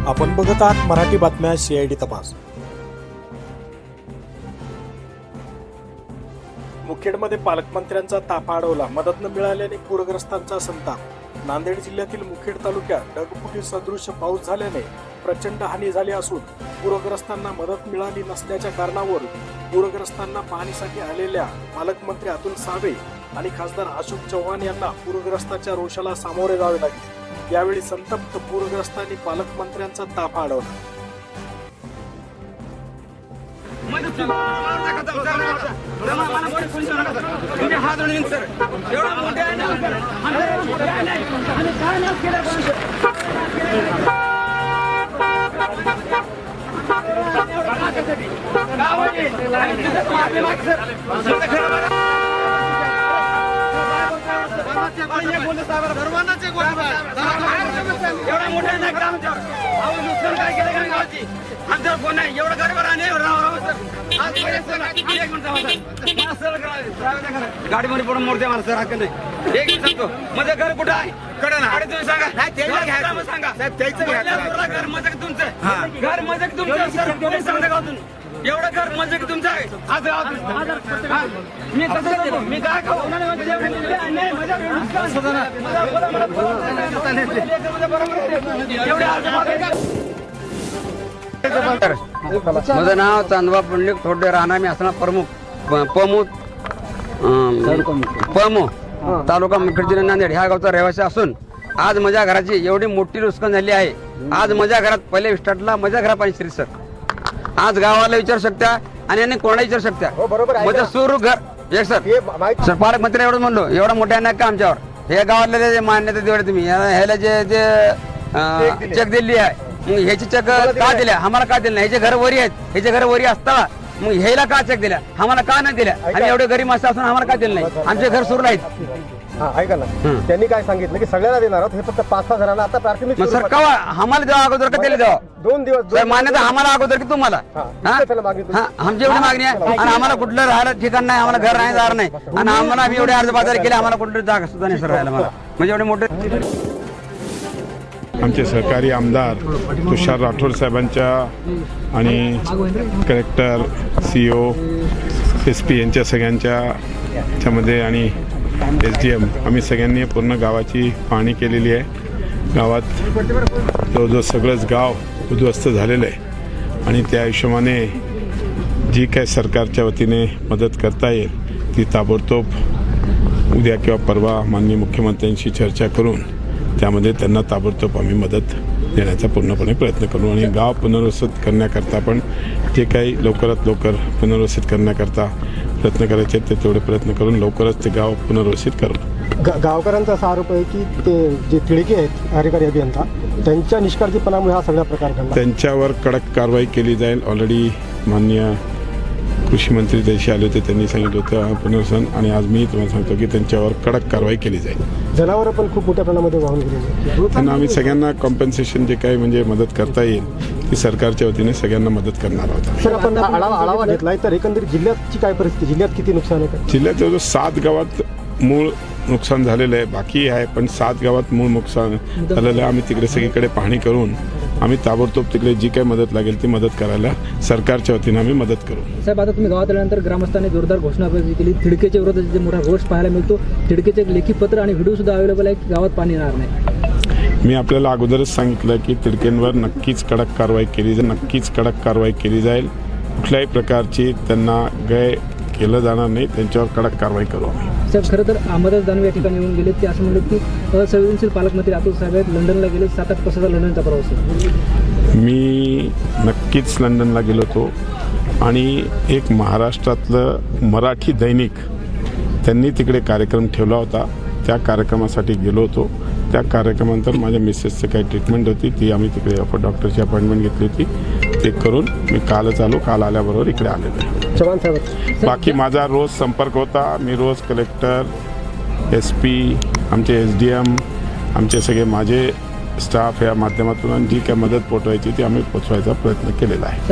आपण बघत आहात मराठी बातम्या CID तपास। मुखेडमध्ये पालकमंत्र्यांचा ताफा अडवला, मदत न मिळाल्याने पूरग्रस्तांचा संताप। नांदेड जिल्ह्यातील मुखेड तालुक्यात ढगफुटी सदृश पाऊस झाल्याने प्रचंड हानी झाली असून पूरग्रस्तांना मदत मिळाली नसल्याच्या कारणावर पूरग्रस्तांना पाहणीसाठी आलेल्या पालकमंत्री अतुल सावे आणि खासदार अशोक चव्हाण यांना पूरग्रस्तांच्या रोषाला सामोरे जावे लागले। यावेळी संतप्त पूरग्रस्तांनी पालकमंत्र्यांचा ताफा अडवला। एवढा मोठा नाही काम आवाज नुकसान काय केलं का गावाची आमच्या कोण नाही एवढं गरीब गाडीमध्ये पडून मोडते मला सर हक्क नाही एक सांगतो माझं घर कुठं आहे कडे ना तुम्ही सांगा सांगा घर मजक तुमचं घर मजक तुमचं सर तुम्ही सांगता गावातून एवढं घर मजक तुमचं आहे आज गावातून मी कसं करतो मी काय खाऊ माझं नाव चांदवा पंडित थोडे राहणार मी असणार प्रमुख पमू तालुका मुखेड जिल्हा नांदेड ह्या गावचा रहिवासी असून आज माझ्या घराची एवढी मोठी नुकसान झाली आहे। आज माझ्या घरात पहिले स्टार्टला माझ्या घरा पाणी श्री सर आज गावाला विचारू शकता आणि यांनी कोणाला विचारू शकता माझं सुरू घर एक सर पालकमंत्री एवढं म्हणलो एवढा मोठा नाही का आमच्यावर हे गावातले जे मान्यता देवडे तुम्ही ह्याला जे चेक दिली आहे मग ह्याची चेक का दिल्या आम्हाला का दिलं नाही? ह्याचे घर वरी आहेत ह्याचे घर वरी असताना मग ह्याला का चेक दिल्या आम्हाला का नाही दिल्या आणि एवढे गरीब माणसं असून आम्हाला का दिलं नाही? आमचे घर सुरू आहेत। ऐका ना त्यांनी काय सांगितलं की सगळ्याला देणार आहोत हे फक्त 5-6 जणांना आता प्राथमिक सर का आम्हाला द्यावा अगोदर का दिले द्यावा 2 दिवस मान्यता आम्हाला अगोदर की तुम्हाला आमची एवढी मागणी आहे आणि आम्हाला कुठलं राहायला ठिकाण नाही आम्हाला घर नाही दार नाही आणि आम्हाला आम्ही एवढे अर्ज बाजार केले आम्हाला कुठली जागा सुद्धा नाही सर राहायला मला म्हणजे एवढे मोठे आमचे सहकारी आमदार तुषार राठोड साहेबांच्या आणि कलेक्टर CO SP यांच्या सगळ्यांच्या ह्याच्यामध्ये आणि SDM आम्ही सगळ्यांनी पूर्ण गावाची पाहणी केलेली आहे। गावात जवळजवळ सगळंच गाव उद्ध्वस्त झालेलं आहे आणि त्या हिशोबाने जी काय सरकारच्या वतीने मदत करता येईल ती ताबडतोब उद्या किंवा परवा माननीय मुख्यमंत्र्यांशी चर्चा करून त्यामध्ये त्यांना ताबडतोब आम्ही मदत देण्याचा पूर्णपणे प्रयत्न करू आणि गाव पुनर्वसित करण्याकरता पण जे काही लवकरात लवकर पुनर्वसित करण्याकरता प्रयत्न करायचे ते तेवढे प्रयत्न करून लवकरच ते गाव पुनर्वसित करू। गावकऱ्यांचा असा आरोप आहे की ते जे तिळके आहेत कार्यकारी अभियंता त्यांच्या निष्काळजीपणामुळे हा सगळा प्रकार घडला। त्यांच्यावर कडक कारवाई केली जाईल। ऑलरेडी माननीय कृषी मंत्री देशी आले होते त्यांनी सांगितलं होतं पुनर्वसन आणि आज मी तुम्हाला सांगतो की त्यांच्यावर कडक कारवाई केली जाईल। जनावरं पण खूप मोठ्या प्रमाणामध्ये वाहून गेलेली त्यांना आम्ही सगळ्यांना कॉम्पेन्सेशन जे काही म्हणजे मदत करता येईल ती सरकारच्या वतीने सगळ्यांना मदत करणार आहोत। सर आपण आढावा घेतलाय तर एकंदरीत जिल्ह्याची काय परिस्थिती जिल्ह्यात किती नुकसान आहे? जिल्ह्यात जवळजवळ 7 गावात मूळ नुकसान झालेलं आहे बाकी आहे पण 7 गावात मूळ नुकसान झालेलं आहे। आम्ही तिकडे सगळीकडे पाहणी करून आम्ही ताबडतोब तिकडे जी काही मदत लागेल ती मदत करायला सरकारच्या वतीने आम्ही मदत करू। साहेब आता तुम्ही गावात आल्यानंतर ग्रामस्थांनी जोरदार घोषणा केली तिडकेच्या विरोधात जे मोठा रोष पाहायला मिळतो तिडकेचे एक लेखी पत्र आणि व्हिडिओ सुद्धा अवेलेबल आहे की गावात पाणी येणार नाही। मी आपल्याला अगोदरच सांगितलं की तिडकेंवर नक्कीच कडक कारवाई केली जाईल नक्कीच कडक कारवाई केली जाईल कुठल्याही प्रकारची त्यांना गय केलं जाणार नाही त्यांच्यावर कडक कारवाई करू आम्ही। साहेब खरं तर अहमदास दानवे या ठिकाणी येऊन गेले ते असं म्हणले की असंवेदनशील पालकमंत्री अतुल साहेब लंडनला गेले 7-8 तासाचा लंडनचा प्रवास। मी नक्कीच लंडनला गेलो होतो आणि एक महाराष्ट्रातलं मराठी दैनिक त्यांनी तिकडे कार्यक्रम ठेवला होता त्या कार्यक्रमासाठी गेलो होतो। त्या कार्यक्रमानंतर माझ्या मिसेसचं काही ट्रीटमेंट होती ती आम्ही तिकडे डॉक्टरची अपॉइंटमेंट घेतली होती ते करून मी कालच आलो काल आल्याबरोबर इकडे आलेलो। चव्हाण साहेब बाकी माझा रोज संपर्क होता मी रोज कलेक्टर SP आमचे SDM आमचे सगळे माझे स्टाफ या माध्यमातून जी काय मदत पोचवायची ती आम्ही पोचवायचा प्रयत्न केलेला आहे।